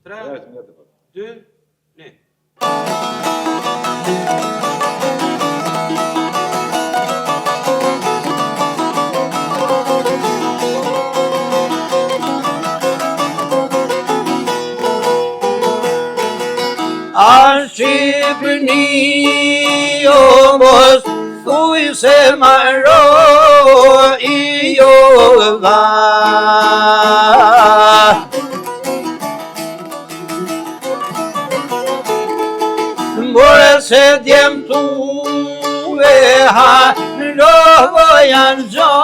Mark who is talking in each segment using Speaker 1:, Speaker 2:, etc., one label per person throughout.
Speaker 1: 3, 2, 1.
Speaker 2: A Shqipëni o mos thuj se maro I jova More se djem tu e ha Rovo janë gjo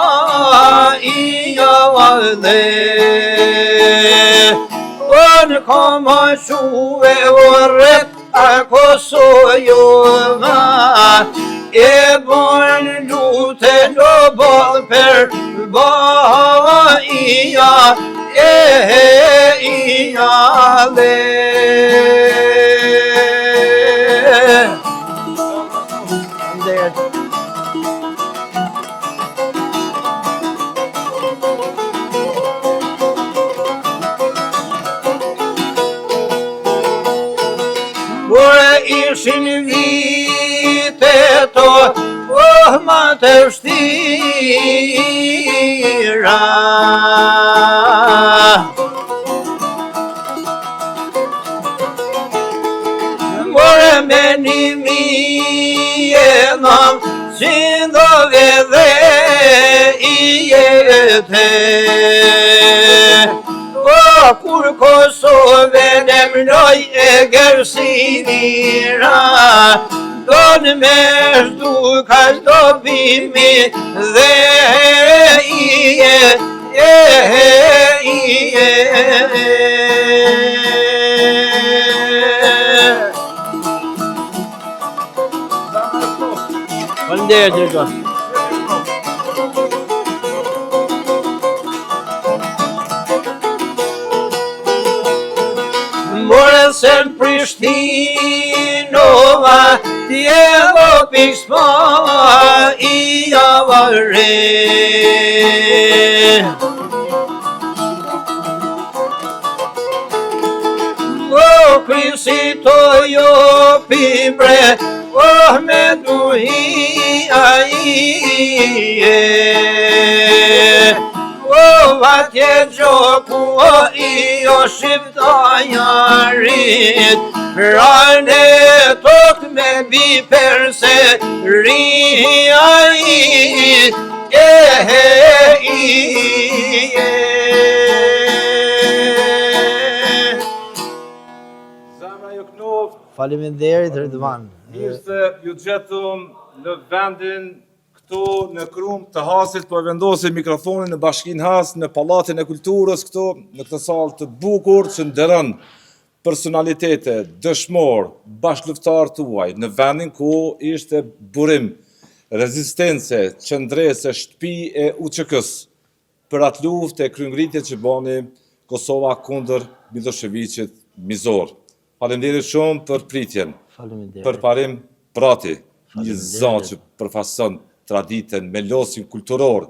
Speaker 2: I jova dhe Në koma shuve orët a Kosojova E bojnë lute në bolë për bëja Ija dhe Ishin vite to, ma të vështira More me një e nam, si ndove dhe I jetë Kur Kosove në mloj e gërsinira Do në me shdu ka shdo bimi dhe Faleminderit Dirka. More se në Prishtinova Tjevo pismo I javare O krisi to jo pibre O me duhi a Vatje gjoku o I o shqiptajarit Rane tok me bi perse ria
Speaker 1: Zemra ju knoft.
Speaker 2: Faleminderit Ridvan.
Speaker 1: Mirë se ju gjetëm në vendin këtu në Krum të Hasit, po e vendosim mikrofonin në Bashkinë Has, në Pallatin e Kulturës këtu, në këtë salë të bukur që nderon personalitete, dëshmor, bashkëlufttar tuaj, në vendin ku ishte burim, rezistence, qëndrese, shtëpi e UÇK-s për atë luftë e kryengritje që bani Kosova kundër Miloševićit mizor. Faleminderit shumë për pritjen. Për parim Brati, një zon që përfason traditën me losin kulturor,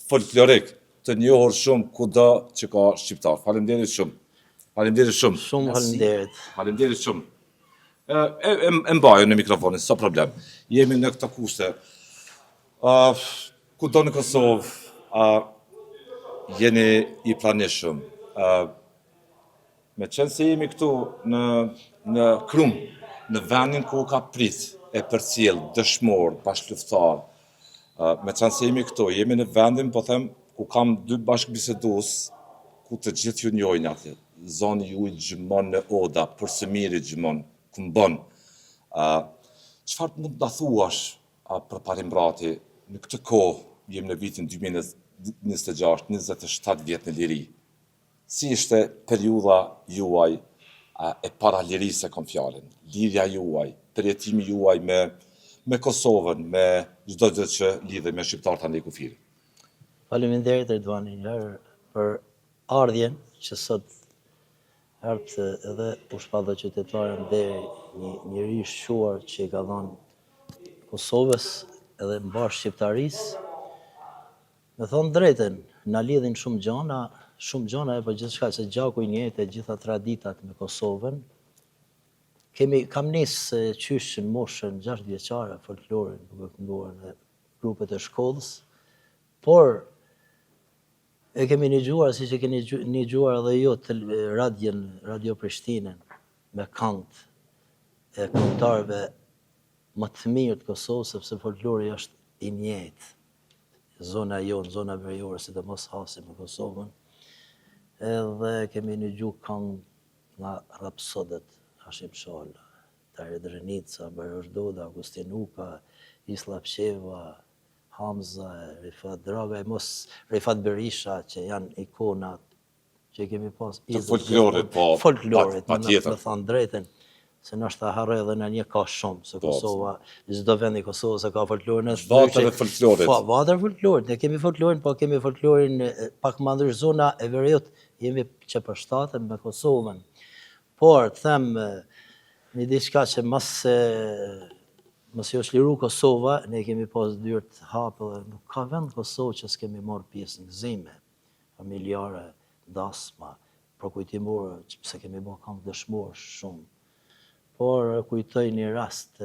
Speaker 1: folklorik, të njohur shumë kudo që ka shqiptar. Faleminderit shumë. Faleminderit shumë.
Speaker 2: Shumë faleminderit.
Speaker 1: Faleminderit shumë. E mbajë në mikrofonin, s'ka problem. Jemi në këto kushte. Kudo në Kosovë, jeni I pranishëm. Me qenë se jemi këtu në Krum, në vendin ku ka prit e përcjell, dëshmor, bashkëlufttar. Me qenë se jemi këtu, jemi në vendin, po them, ku kam dy bashkëbisedues, ku të gjithë ju njojnë atë. Zoni ju I gjymon në oda, për së miri gjymon, ku mbon. Çfarë mund të thuash për parim Brati, në këtë kohë, jemi në vitin 2026, 27 vjet në liri. Si ishte periudha juaj e para lirisë e kom fjalën, lidhja juaj, përjetimi juaj me Kosovën, me çdo gjë që lidhe me shqiptarët tani kufiri.
Speaker 2: Faleminderit Ridvani për ardhjen që sot ardhë edhe u shpallë qytetarën dhe një njeri shquar që I ka dhënë Kosovës edhe mbar shqiptarisë. Me thonë drejten, na lidhin shumë gjana, shumë gjona, për gjithçka se gjaku i njëjtë e gjitha traditat me Kosovën. Kam nisë qysh në moshën 6 vjeçare folklorin duke kënduar në grupet e shkollës, por e kemi një si që keni një gjuar edhe jo të Radio Prishtinën, me këngët e këngëtarëve më të mirë të Kosovës, sepse folklori është i njëjtë. Zona jonë, zona veriore, si të mos hasim në Kosovën. Edhe kemi një gjuhë këngë nga rapsodet, Hashim Shalla, Tare Drenica, Barosh Doda, Agustin Uka, Isla Psheva, Hamza, Rifat Draga, Rifat Berisha, që janë ikonat që kemi pas.
Speaker 1: Të folklorit, po.
Speaker 2: Folklorit,
Speaker 1: pa
Speaker 2: me
Speaker 1: tjetër.
Speaker 2: thënë drejten, se nështë ta harroj edhe në një ka shumë, se Kosova, çdo vend i Kosovës e ka folklorin.
Speaker 1: Vatër e folklorit.
Speaker 2: Po, vatër folklorit, ne kemi folklorin, po kemi folklorin pak më ndrysh zona e veriut, jemi që përshtaten me Kosovën. Por, them, një diçka që mos jo shliru Kosova, ne kemi pas dyrë të hapë dhe nuk ka vend Kosovë që s'kemi marrë pjesë në gëzime, familjare, dasma, përkujtimore, se kemi bërë këngë dëshmorë shumë. Por kujtoj një rast,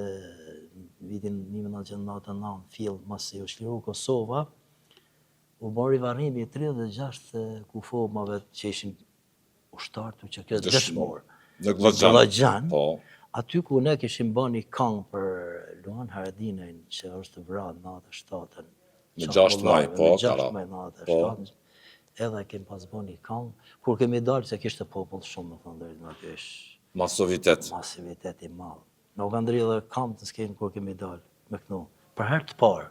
Speaker 2: vitin 1999, fill, masi u shliru Kosova, u mori varrimi 36 kufomave që ishin ushtartu që kjo dëshmorë.
Speaker 1: Në Glogjan. Po.
Speaker 2: Aty ku ne kishim bërë një këngë për Luan Haradinën, që është vrarë në 97-ën.
Speaker 1: Në 6 maj, po,
Speaker 2: Në 6 maj, 97-ën. Edhe kemi pas bërë një këngë, kur kemi dalë se kishte popull shumë, më thënë drejt në aty është. Masivitet i madh. Në u kanë ndri edhe këmbë të skenë kur kemi dalë me kënu. Për herë të parë,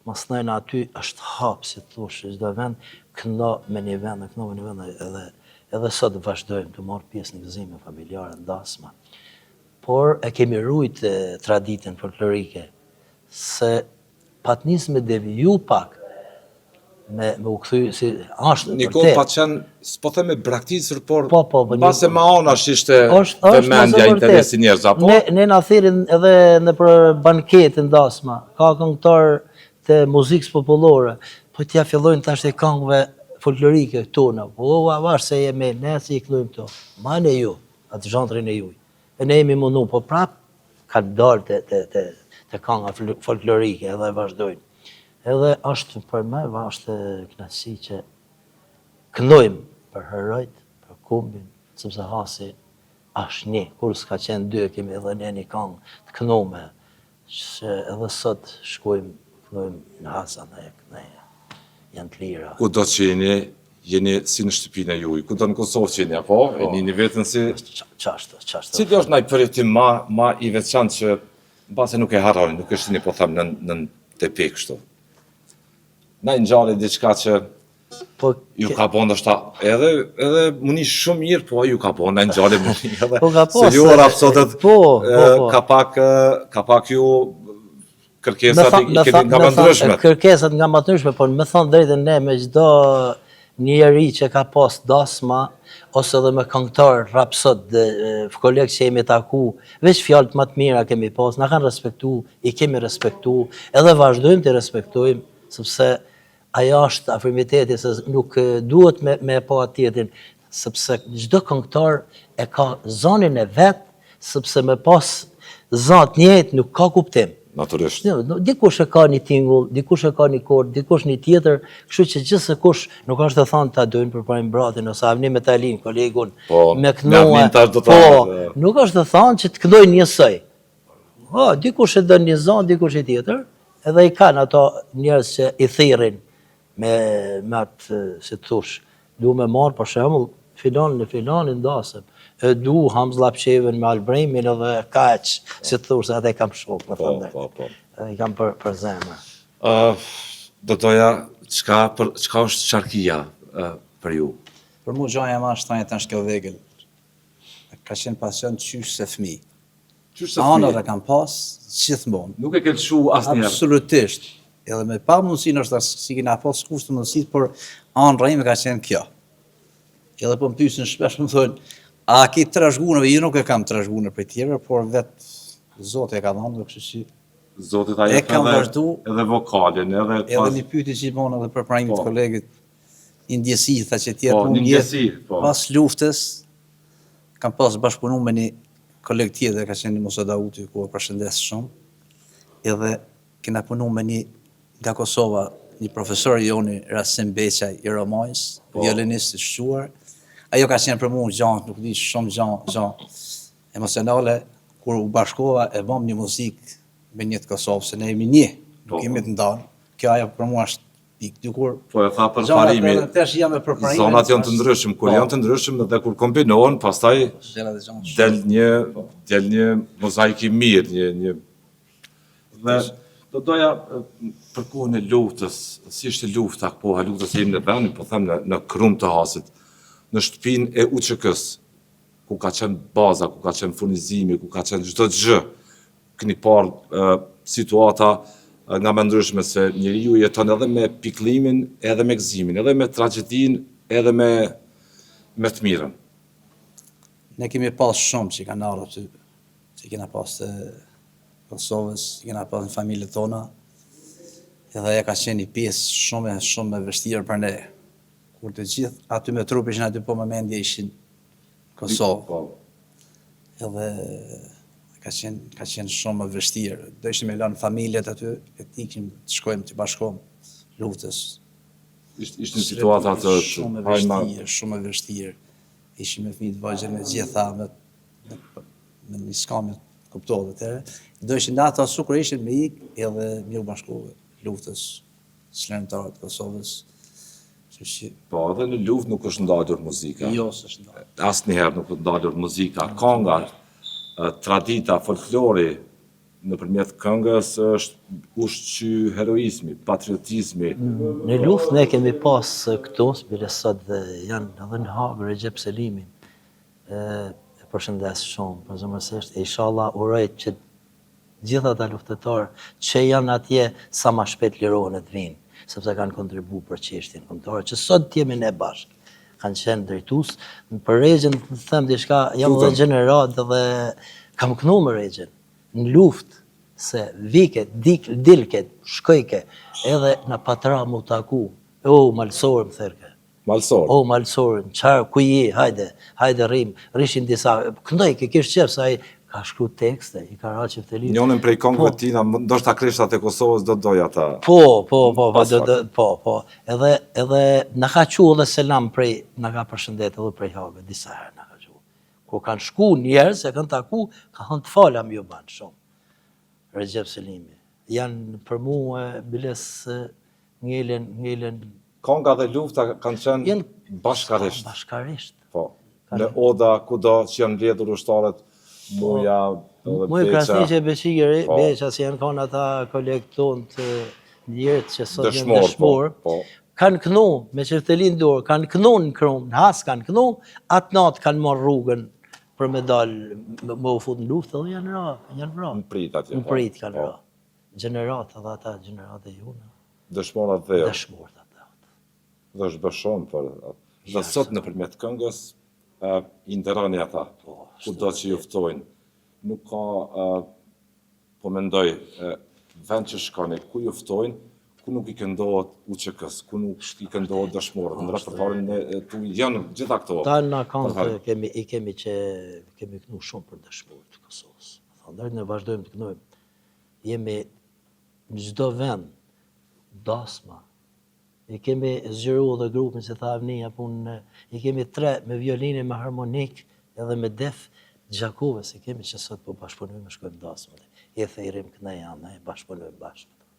Speaker 2: mas nëjnë aty është hapë, si të thush, çdo vend këndo me një vend, këndo me një vend, edhe sot vazhdojmë të marrë pjesë në gëzime familjare, në dasma. Por e kemi rujtë traditën folklorike, se patnis me deviju pak, me u kthy si është
Speaker 1: Nikon pa qenë, s'po theme braktisër, por
Speaker 2: base
Speaker 1: ma anash ishte vëmendja interesi njerëz, apo?
Speaker 2: Ne na thirin edhe në për banketin dasma, ka këngëtar të muzikës popullore, po t'ja fillojnë tash e këngëve folklorike tona, po avash se jemi, ne si i këllojmë to, ma ne ju, atë zhantrin e juj. E ne jemi mundu, po prap ka dalë të kënga folklorike edhe vazhdojnë. Edhe është për me, është knasi që këndojmë për herojt, për kumbin, sepse hasi është një, kur s'ka qenë dy, kemi edhe një këngë të këndome, që edhe sot shkojmë, këndojmë në Hasan e janë të lira.
Speaker 1: Ku do që jeni si në shtëpinë e juj, ku do në Kosovë që jeni, apo? E një vetën si...
Speaker 2: Qashtë.
Speaker 1: Cili është naj përjetim ma i veçantë që base nuk e harroni, nuk është një po thamë në të pekë kështu. Na i ngjarje diçka që ju ka bën ndoshta edhe muni shumë mirë, po ju ka bën na ngjarje muni edhe. Se ju rapsodet ka pak ju kërkesat i keni nga më ndryshme.
Speaker 2: Kërkesat nga më ndryshme, por me thënë drejtën ne me çdo njeri që ka pas dasma ose edhe me këngëtar rapsod kolegë që jemi taku, veç fjalët më të mira kemi pas, na kanë respektu, i kemi respektu, edhe vazhdojmë të respektojmë, sepse ajo është afirmiteti, se nuk duhet me pa tjetrin, sepse çdo këngëtar e ka zonin e vet, sepse me pas zot njëjtë nuk ka kuptim.
Speaker 1: Natyrisht.
Speaker 2: Dikush e ka një tingull, dikush e ka një kord, dikush një tjetër, kështu që gjithse kush nuk është të thonë ta dojnë për prajmë bratin, ose Avni Metalin, kolegun, me kënua, nuk është të thonë që të këndojnë njësoj. Dikush e dënë një zonë, dikush e tjetër, edhe i kanë ato njerëz që i thirin me atë, si të thush, du me marë, për shembull, filanin dasëm, e du Hamza Pshevën me Albremin edhe kaq, si të thush, atë e kam shok, më thënë. Edhe i kam për zemër.
Speaker 1: Do doja, çka është qarkia për ju?
Speaker 3: Për mu gjaja ma shtanjë të në shkel vegël, ka qenë pasion qysh se fmi. Anët e kam pas, gjithmonë.
Speaker 1: Nuk e ke lëshu asnjëherë.
Speaker 3: Absolutisht. Edhe me pa mundësi nështë si kena pas kusht të mundësit, por anë rejme ka qenë kjo. Edhe po më pysin shpesh më thonë, a ki trashgunëve, ju nuk e kam trashgunër për tjere, por vetë Zotë e ka dhënë, dhe kështu që...
Speaker 1: Zotit ajo edhe vokalin,
Speaker 3: edhe një pyetje që i bënë edhe për pranimit kolegit, një ndjesi, tha që tjetë
Speaker 1: Po, një ndjesi, po.
Speaker 3: Pas luftës, kam pas bashkëpunu me një koleg tjetër, ka qenë Musa Dauti, ku e përshëndes shumë, edhe kena punu me një nga Kosova, një profesor joni Rasim Beqaj i Romajs, violinist i shquar. Ajo ka qenë për mu gjanë, nuk di shumë gjanë emocionale, kur u bashkova e bëm një muzikë me një të Kosovë, se ne jemi një, nuk jemi të ndanë. Kjo ajo për mu është pikë, dykur.
Speaker 1: Po e tha për parimi,
Speaker 3: Tesh jam me përparime.
Speaker 1: zonat janë të ndryshëm, kur janë të ndryshëm dhe kur kombinohen, pastaj del një mozaik i mirë, një dhe do doja për kohën e luftës, si ishte lufta, koha e luftës jemi në vendin, po them në Krum të Hasit, në shtëpinë e UÇK-s, ku ka qenë baza, ku ka qenë furnizimi, ku ka qenë çdo gjë. Keni parë situata nga më ndryshme se njeriu jeton edhe me pikëllimin, edhe me gëzimin, edhe me tragjedinë, edhe me të mirën.
Speaker 3: Ne kemi pas shumë që kanë ardhur aty, që kena pas të Kosovës, kena pas në familjet tona, edhe ajo ka qenë një pjesë shumë e vështirë për ne. Kur të gjithë aty me trup ishin aty, po më mendje ishin Kosovë. Edhe ka qenë shumë e vështirë. Do ishim me lënë familjet aty, e tikim të shkojmë të bashkohemi luftës.
Speaker 1: Ishte një situatë atë
Speaker 3: shumë e vështirë. Ishim me fëmijë të vogël me gjitha me një skamë kuptove të do ishin ata kur ishin me ikë edhe mirë bashkove luftës shlenëtarë të Kosovës.
Speaker 1: Po, edhe në luftë nuk është ndalur muzika.
Speaker 3: Jo, s'është ndalur.
Speaker 1: Asnjëherë nuk është ndalur muzika. Kënga, tradita, folklori, nëpërmjet këngës është ushqy heroizmi, patriotizmi.
Speaker 2: Në luftë ne kemi pas këto, bile sot dhe janë edhe në Hagë, Recep Selimi, e përshëndes shumë, përgjithësisht, e inshallah uroj që gjithë ata luftetarë që janë atje sa më shpejt lirohen të vinë, sepse kanë kontribu për çështjen kombëtare, që sot jemi ne bashkë. Kanë qenë drejtues, për Regjën të them diçka, jam edhe gjenerat dhe kam kënu me Regjën në luftë, se vike, dilke, shkojke, edhe në patra mu taku, malsorë më thërke.
Speaker 1: Malsorë?
Speaker 2: Malsorën, qarë, ku je, hajde rrim, rishin disa, këndoj, ke kishë qef, sa i ka shkru tekste, i ka ra qefteli.
Speaker 1: Njonën prej kongëve tina, ndoshta krishtat e Kosovës do doja ta.
Speaker 2: Po, edhe në ka qu edhe selam prej, në ka përshëndet edhe prej Hagë, disa herë në ka qu. Kur kanë shku njerë, se kanë taku, ka thënë të falam ju banë shumë. Recep Selimi. Janë për mu biles ngelen.
Speaker 1: Konga dhe lufta kanë qenë bashkarisht.
Speaker 2: Bashkarisht.
Speaker 1: Po. Në Oda, kudo që janë mbledhur ushtarët, Muja, edhe
Speaker 2: Muj Krasniqe Beqiri,
Speaker 1: Po.
Speaker 2: Beqa si janë kanë ata kolegë tonë të njërët që sot janë
Speaker 1: Dëshmor,
Speaker 2: dëshmor,
Speaker 1: po.
Speaker 2: kanë kënu me qeftelin dorë, kanë kënu në Krum, në Has kanë kënu, atë natë kanë marrë rrugën për me dalë, më u fut në luftë, edhe janë vra.
Speaker 1: Në prit atje.
Speaker 2: Në prit kanë vra. Gjenerat, edhe ata gjenerat e juna.
Speaker 1: Dëshmorat dhe.
Speaker 2: Dëshmorët ata.
Speaker 1: Dhe është bërë shumë për. Dhe sot nëpërmjet këngës, i nderoni ata, kudo që juftojnë. Nuk ka, po mendoj, vend që shkoni, ku juftojnë, ku nuk i këndohet UÇK-s, ku nuk i këndohet dëshmorët. Në repertoarin e tu janë gjitha këto.
Speaker 2: Ta në kanë kemi kënu shumë për dëshmorët të Kosovës. Ndërë ne vazhdojmë të kënojmë. Jemi në çdo vend, dasma. I kemi zgjeru dhe grupin që tha Avnia punë, i kemi 3 me violinë, me harmonik, edhe me def Gjakovës, i kemi që sot po bashkëpunojmë, shkojmë dasmë. I thejrim këna janë, bashkëpunojmë bashkë.